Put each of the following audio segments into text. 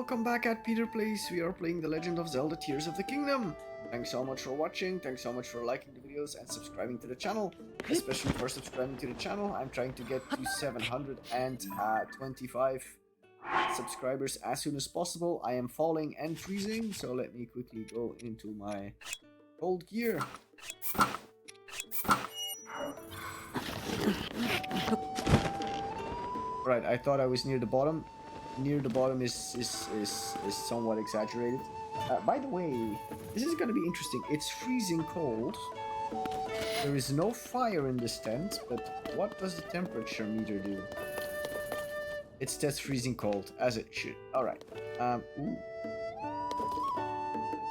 welcome back at Peter Plays. We are playing The Legend of Zelda Tears of the Kingdom. Thanks so much for watching, thanks so much for liking the videos and subscribing to the channel. Especially for subscribing to the channel. I'm trying to get to 725 subscribers as soon as possible. I am falling and freezing, so let me quickly go into my cold gear. Right, I thought I was near the bottom. Near the bottom is somewhat exaggerated. By the way, this is gonna be interesting. It's freezing cold. There is no fire in this tent, but what does the temperature meter do? It says freezing cold, as it should. Alright. Ooh.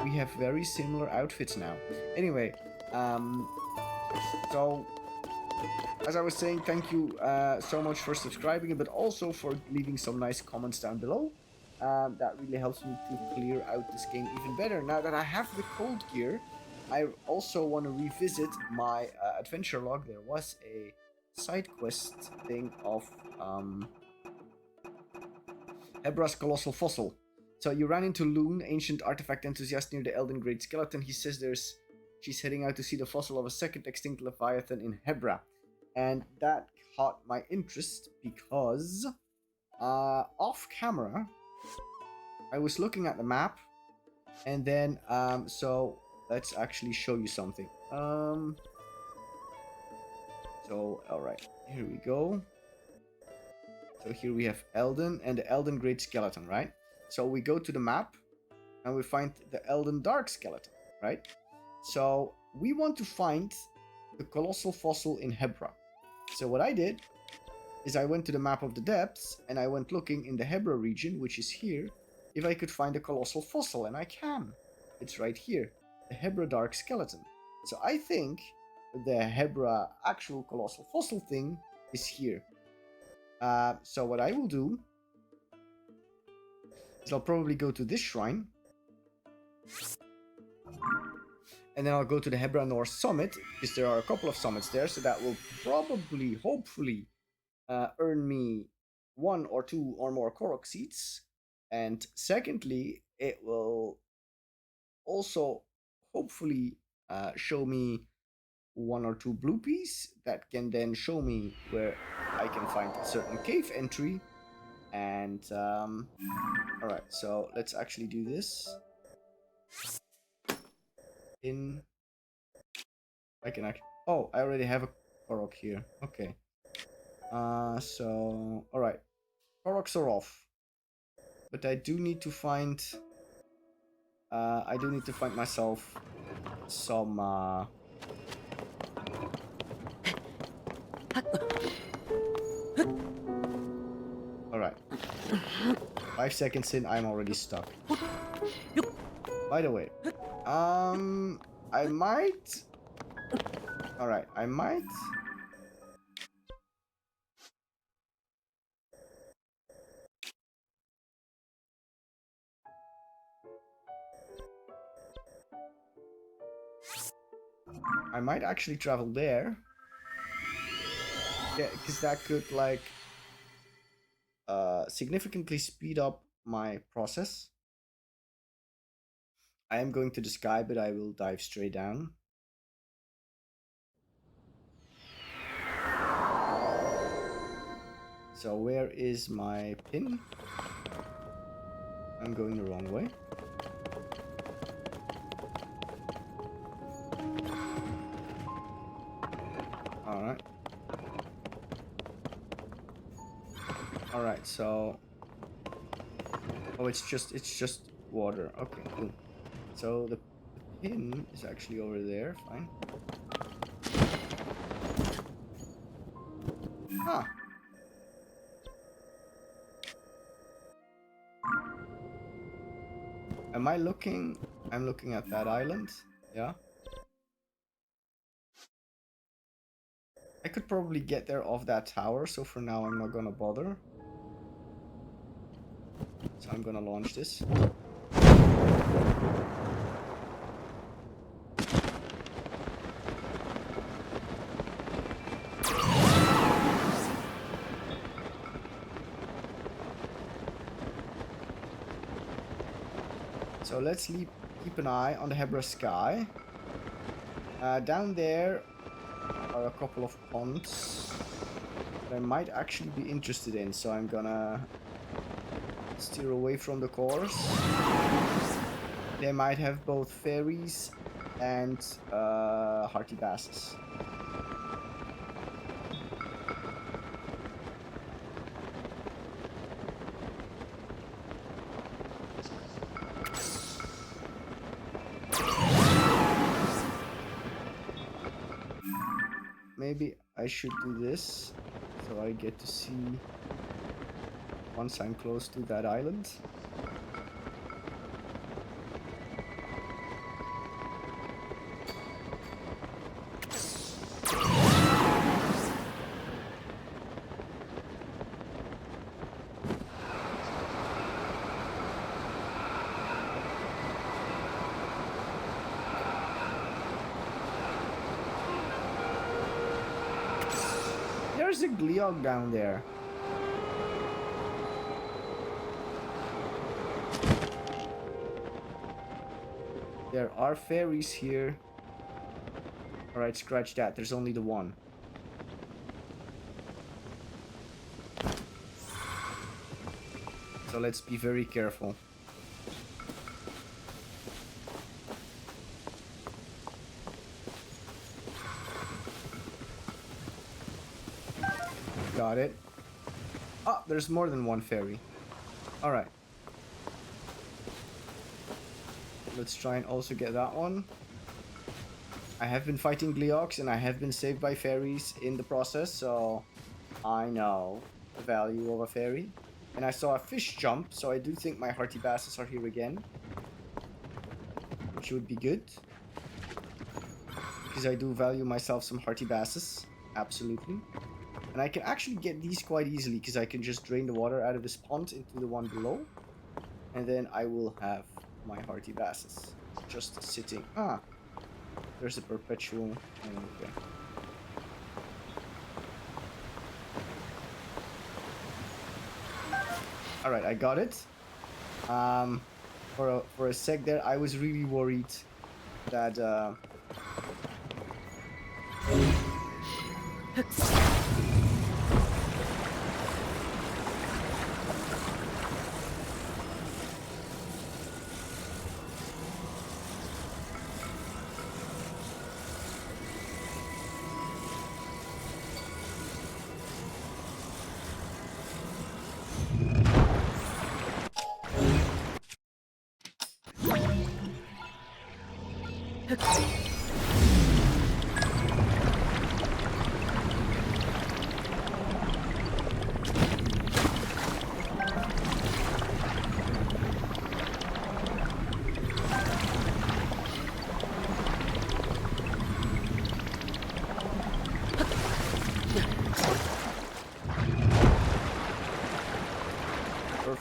We have very similar outfits now. Anyway, so as I was saying, thank you so much for subscribing, but also for leaving some nice comments down below. That really helps me to clear out this game even better. Now that I have the cold gear, I also want to revisit my adventure log. There was a side quest thing of Hebra's Colossal Fossil. So you ran into Loon, ancient artifact enthusiast near the Elden Great Skeleton. He says she's heading out to see the fossil of a second extinct Leviathan in Hebra. And that caught my interest because off camera I was looking at the map, and then so let's actually show you something. So alright, here we go. So here we have Elden and the Elden Great Skeleton, right? So we go to the map and we find the Elden Dark Skeleton, right? So we want to find the Colossal Fossil in Hebra. So what I did is I went to the map of the depths and I went looking in the Hebra region, which is here, if I could find a Colossal Fossil, and I can. It's right here, the Hebra Dark Skeleton. So I think the Hebra actual Colossal Fossil thing is here. So what I will do is I'll probably go to this shrine. And then I'll go to the Hebra North Summit, because there are a couple of summits there, so that will probably, hopefully, earn me 1 or 2 or more Korok seeds. And secondly, it will also, hopefully, show me 1 or 2 blue peas that can then show me where I can find a certain cave entry. And, alright, so let's actually do this. I can actually... Oh, I already have a Korok here. Okay. So... Alright. Koroks are off. But I do need to find... I do need to find myself some... Alright. 5 seconds in, I'm already stuck. By the way, I might... Alright, I might... I might actually travel there. Yeah, because that could, like, significantly speed up my process. I am going to the sky, but I will dive straight down. So where is my pin? I'm going the wrong way. Alright. Alright, so... Oh, it's just water. Okay, cool. So the pin is actually over there. Fine. Huh. Am I looking? I'm looking at that island. Yeah. I could probably get there off that tower, so for now I'm not gonna bother. So I'm gonna launch this. So let's keep an eye on the Hebra sky. Down there are a couple of ponds that I might actually be interested in, so I'm gonna steer away from the course. They might have both fairies and hearty basses. Maybe I should do this so I get to see once I'm close to that island. There's a Gleog down there. There are fairies here. Alright, scratch that. There's only the one. So let's be very careful. Got it. Oh, there's more than one fairy. Alright. Let's try and also get that one. I have been fighting Gleoks and I have been saved by fairies in the process, so I know the value of a fairy. And I saw a fish jump, so I do think my hearty basses are here again. Which would be good. Because I do value myself some hearty basses. Absolutely. And I can actually get these quite easily because I can just drain the water out of this pond into the one below. And then I will have my hearty basses just sitting. Ah, there's a perpetual. Okay. Alright, I got it. For a sec there, I was really worried that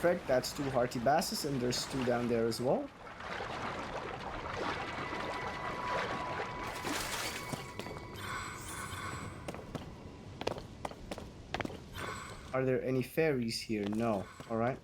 perfect. That's 2 hearty basses, and there's 2 down there as well. Are there any fairies here? No. Alright.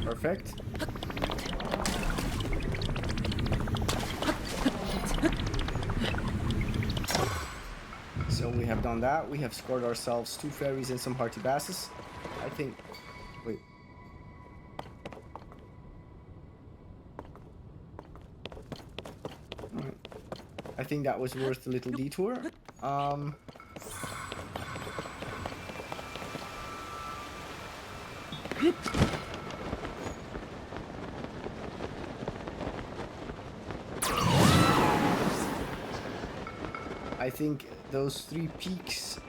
Perfect. So we have done that. We have scored ourselves 2 fairies and some hearty basses. I think... Wait. Alright. I think that was worth a little detour. I think those 3 peaks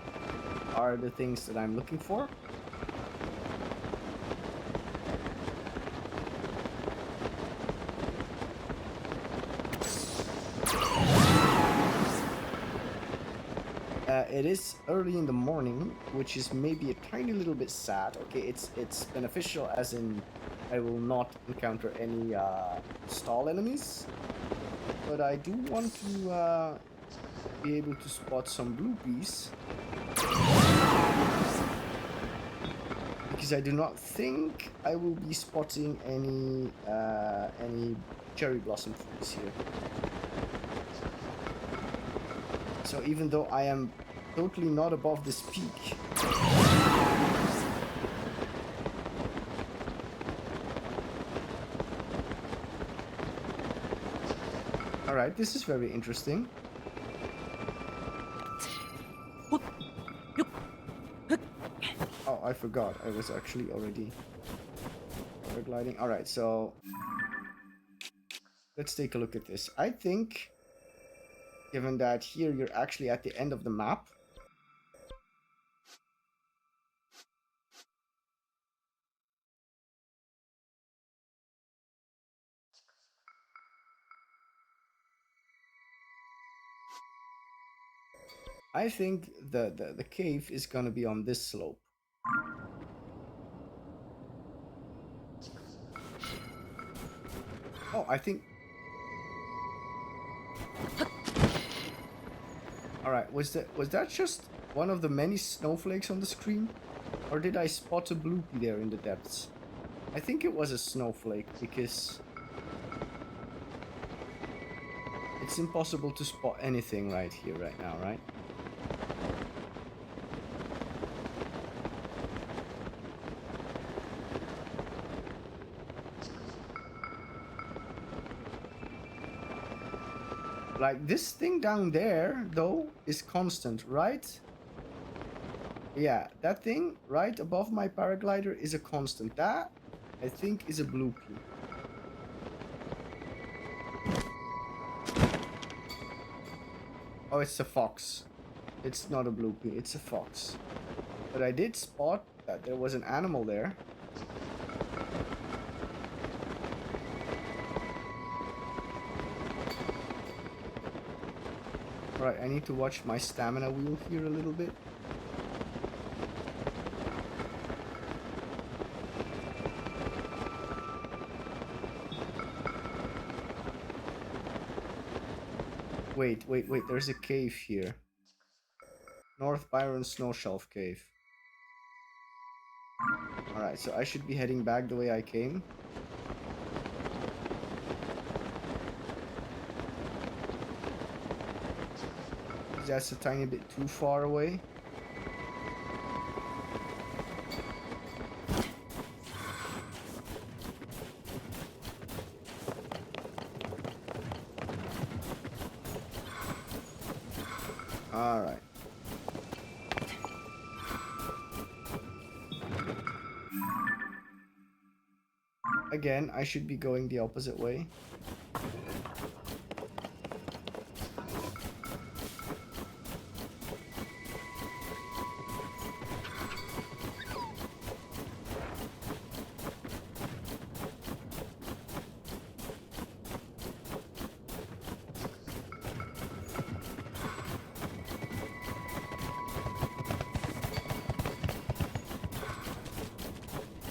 are the things that I'm looking for. It is early in the morning, which is maybe a tiny little bit sad. Okay, it's beneficial as in I will not encounter any stall enemies, but I do want to be able to spot some bluepies, because I do not think I will be spotting any cherry blossom trees here. So even though I am totally not above this peak, all right, this is very interesting. Oh, I forgot. I was actually already paragliding. All right, so let's take a look at this. I think, given that here you're actually at the end of the map, I think the cave is gonna be on this slope. Oh, I think... Alright, was that just one of the many snowflakes on the screen? Or did I spot a bloopy there in the depths? I think it was a snowflake, because it's impossible to spot anything right here, right now, right? Like, this thing down there, though, is constant, right? Yeah, that thing right above my paraglider is a constant. That, I think, is a bloopy. Oh, it's a fox. It's not a bloopy, it's a fox. But I did spot that there was an animal there. Right, I need to watch my stamina wheel here a little bit. Wait, there's a cave here. North Byron Snow Shelf Cave. Alright, so I should be heading back the way I came. That's a tiny bit too far away. All right. Again, I should be going the opposite way.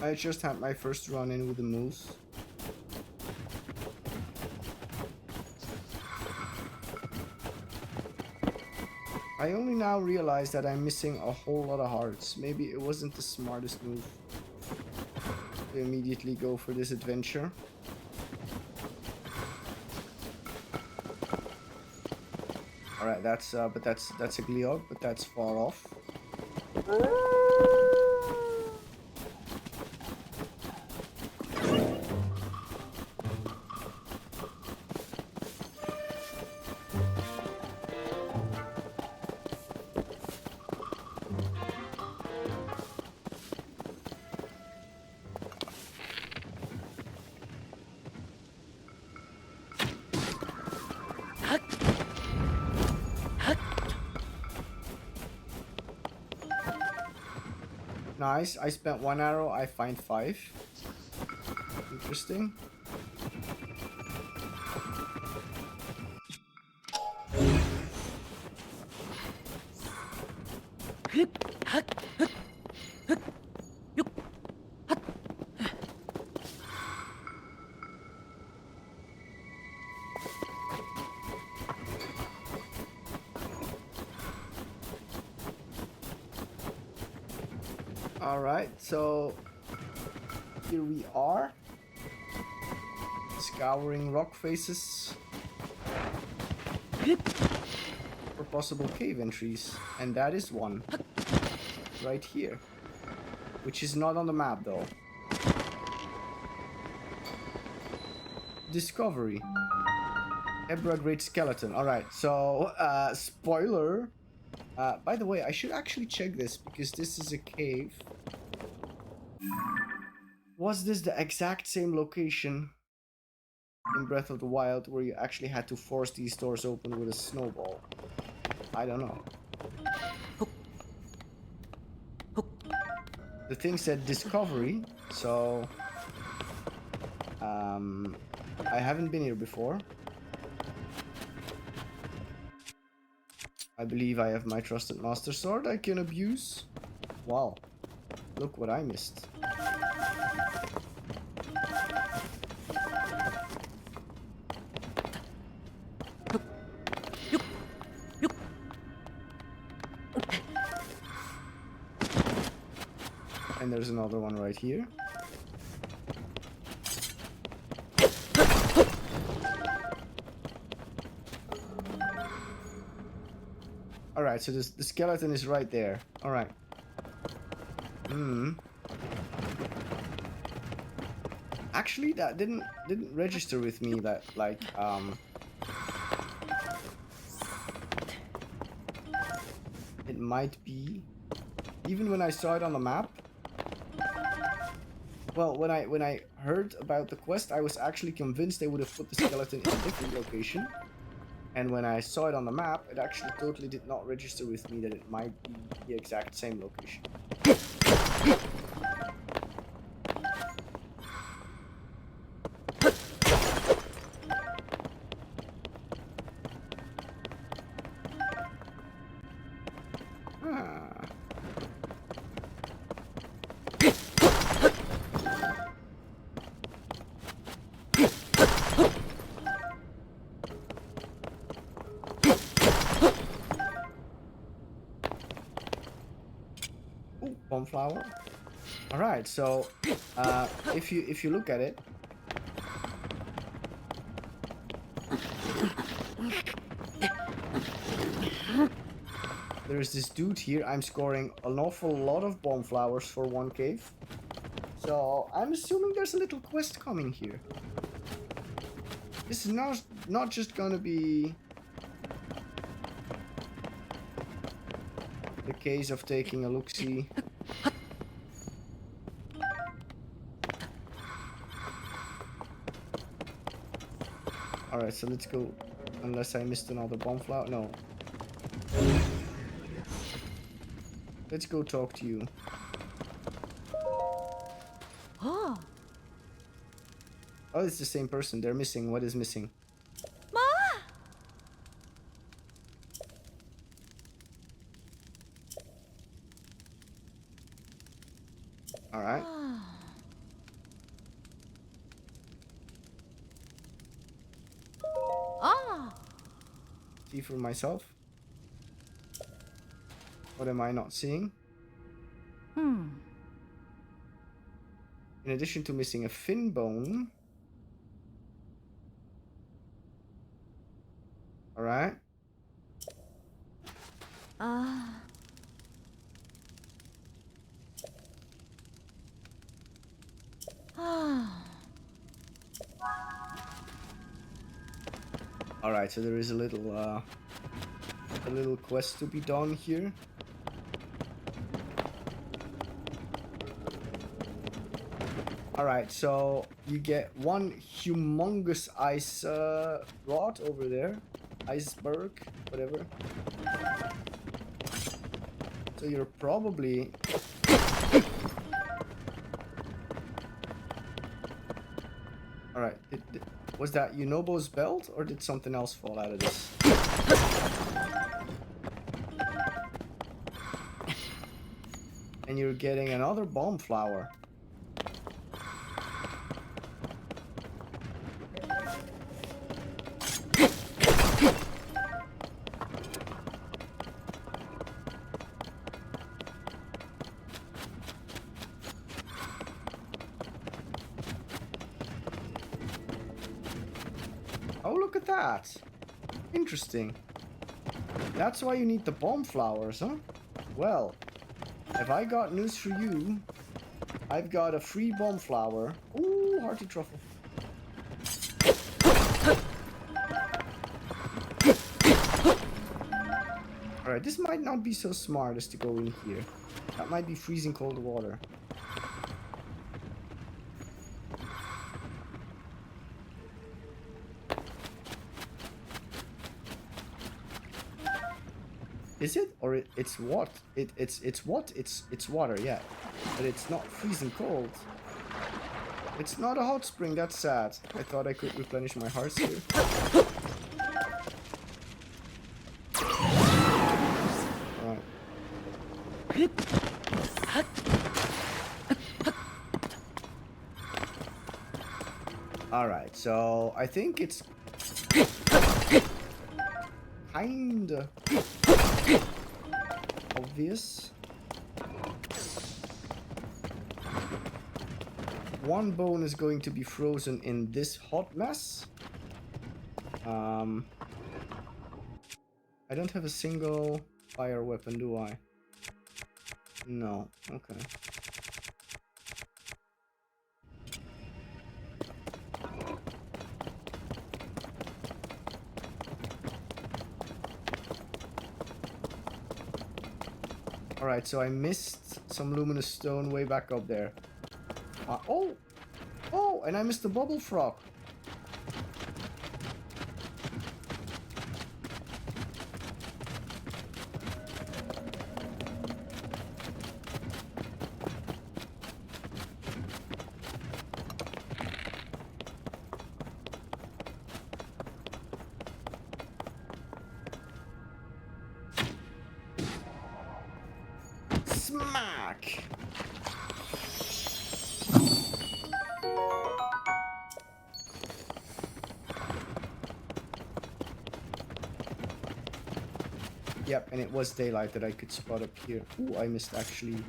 I just had my first run in with the moose. I only now realize that I'm missing a whole lot of hearts. Maybe it wasn't the smartest move to immediately go for this adventure. Alright, that's a Gliog, but that's far off. Nice. I spent 1 arrow. I find 5. Interesting. Alright, so here we are, scouring rock faces for possible cave entries, and that is one right here, which is not on the map though. Discovery. Hebra Great Skeleton. Alright, so spoiler. By the way, I should actually check this because this is a cave. Was this the exact same location in Breath of the Wild where you actually had to force these doors open with a snowball? I don't know. The thing said discovery, so I haven't been here before. I believe I have my trusted master sword I can abuse. Wow, look what I missed. And there's another one right here. Alright, so the skeleton is right there. Alright. Actually, that didn't register with me that, like, it might be, even when I saw it on the map. Well, when I heard about the quest, I was actually convinced they would have put the skeleton in a different location. And when I saw it on the map, it actually totally did not register with me that it might be the exact same location. Flower. All right, so if you look at it, there's this dude here. I'm scoring an awful lot of bomb flowers for one cave, so I'm assuming there's a little quest coming here. This is not just gonna be the case of taking a look-see. Alright, so let's go. Unless I missed another bomb flower. No. Let's go talk to you. Oh, it's the same person. They're missing. What is missing? Ma! Alright. See for myself. What am I not seeing? In addition to missing a fin bone. Alright. Alright, so there is a little quest to be done here. Alright, so you get one humongous ice rod over there. Iceberg, whatever. So you're probably Alright, was that Yunobo's belt, or did something else fall out of this? And you're getting another bomb flower. Oh, look at that. Interesting. That's why you need the bomb flowers, huh? Well, have I got news for you? I've got a free bomb flower. Ooh, hearty truffle. Alright, this might not be so smart as to go in here. That might be freezing cold water. Is it? Or it's what? It's what? It's water, yeah. But it's not freezing cold. It's not a hot spring, that's sad. I thought I could replenish my hearts here. Alright. Alright, so I think it's kinda obvious. One bone is going to be frozen in this hot mess. I don't have a single fire weapon, do I? No. Okay. Alright, so I missed some luminous stone way back up there. Oh! Oh, and I missed the bubble frog. Smack! Yep, and it was daylight that I could spot up here. Ooh, I missed actually.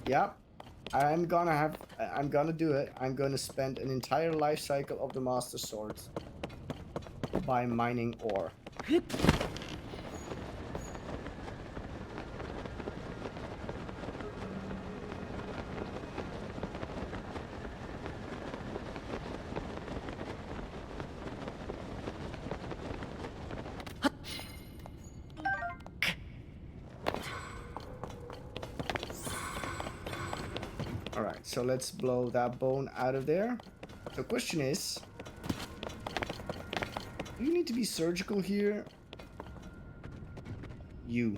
Yep. I'm gonna do it. I'm gonna spend an entire life cycle of the Master Sword by mining ore. Alright, so let's blow that bone out of there. The question is, do you need to be surgical here? You.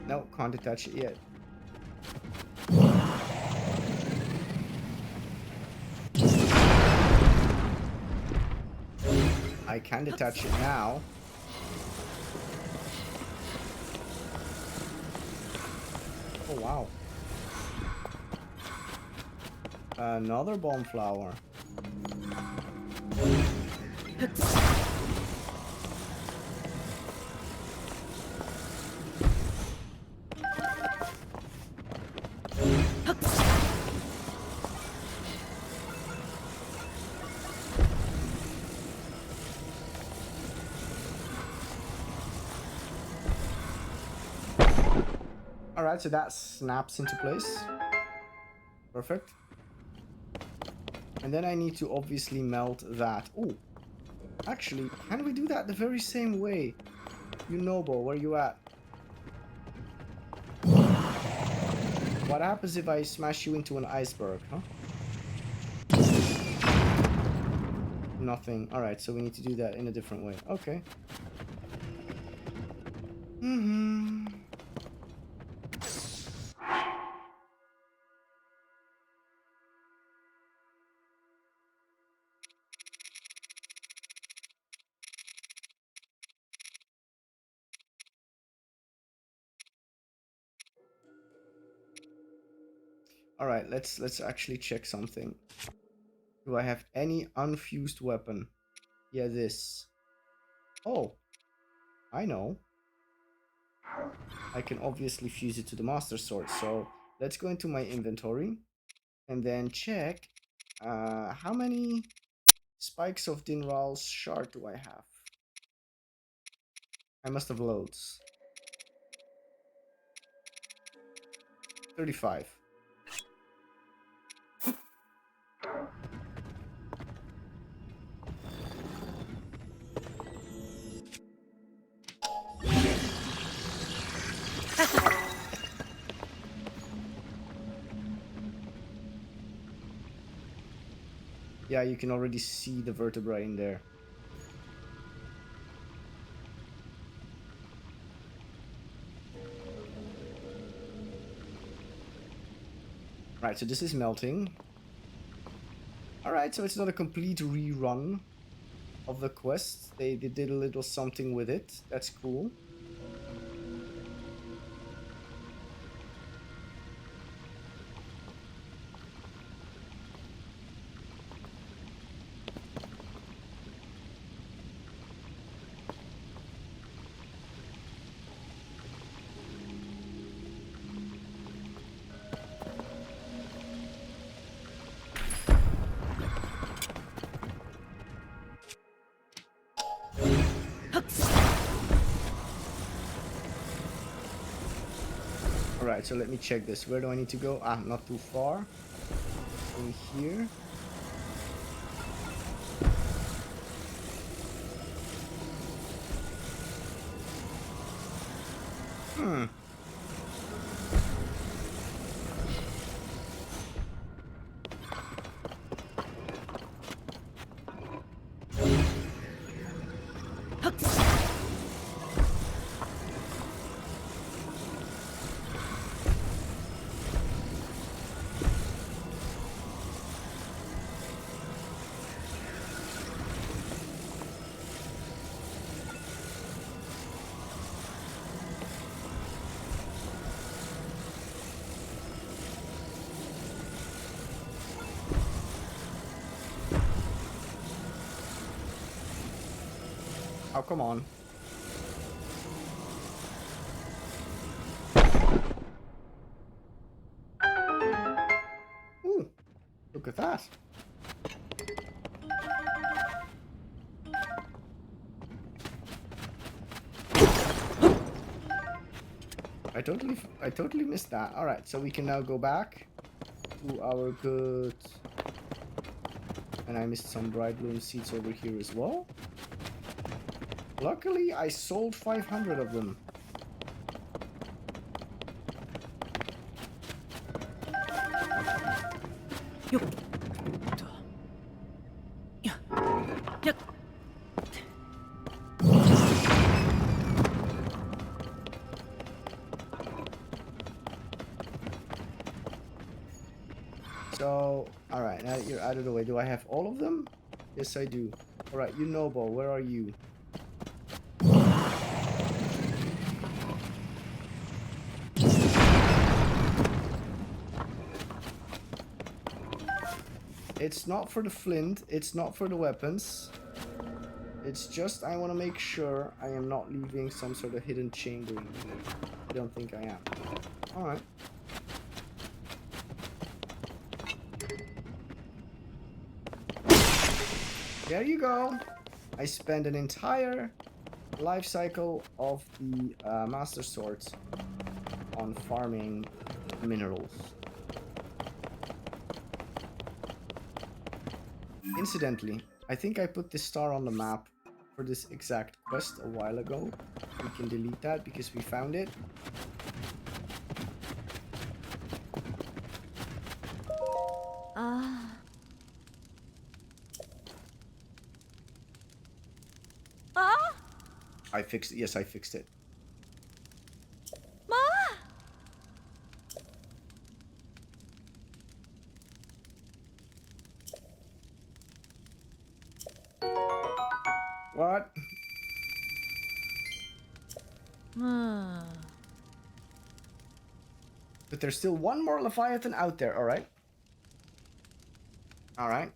No, can't attach it yet. I can detach it now. Oh wow. Another bomb flower. Alright, so that snaps into place. Perfect. And then I need to obviously melt that. Oh, actually, can we do that the very same way You noble, where you at? What happens if I smash you into an iceberg, huh? Nothing. Alright, so we need to do that in a different way. Okay. Alright, let's actually check something. Do I have any unfused weapon? Yeah, this. Oh, I know. I can obviously fuse it to the Master Sword, so let's go into my inventory and then check how many spikes of Dinral's shard do I have? I must have loads. 35. Yeah, you can already see the vertebrae in there. Right, so this is melting. Alright, so it's not a complete rerun of the quest. They did a little something with it. That's cool. Alright, so let me check this. Where do I need to go? Ah, not too far. In here. Oh, come on. Ooh, look at that. I totally missed that. All right, so we can now go back to our good. And I missed some bright bloom seeds over here as well. Luckily, I sold 500 of them. So, alright, now that you're out of the way, do I have all of them? Yes, I do. Alright, you noble, where are you? It's not for the flint, it's not for the weapons. It's just I want to make sure I am not leaving some sort of hidden chamber in here. I don't think I am. Alright. There you go. I spent an entire life cycle of the Master Sword on farming minerals. Incidentally, I think I put this star on the map for this exact quest a while ago. We can delete that because we found it. I fixed it. Yes, I fixed it. What? But there's still one more Leviathan out there, alright? Alright.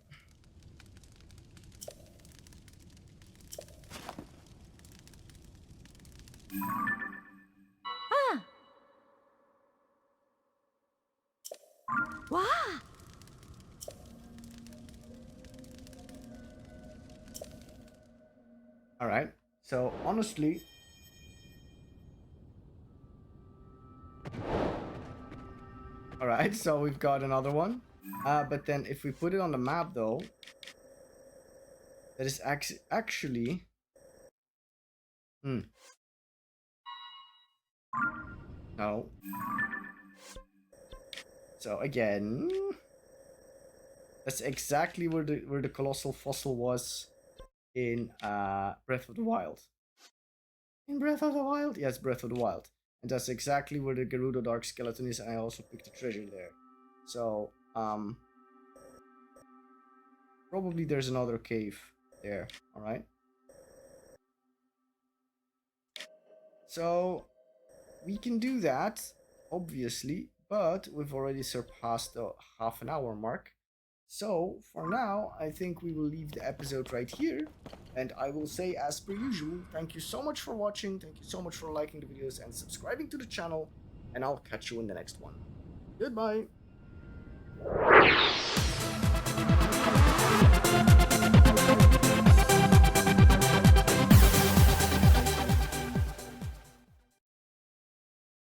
Alright. So, honestly... Alright, so we've got another one. But then if we put it on the map, though... That is actually... No. So, again... That's exactly where the Colossal fossil was in Breath of the Wild. In Breath of the Wild? Yes, Breath of the Wild. And that's exactly where the Gerudo Dark Skeleton is, and I also picked a treasure there. So, probably there's another cave there, alright? So, we can do that, obviously, but we've already surpassed the half an hour mark. So, for now, I think we will leave the episode right here. And I will say, as per usual, thank you so much for watching, thank you so much for liking the videos and subscribing to the channel, and I'll catch you in the next one. Goodbye!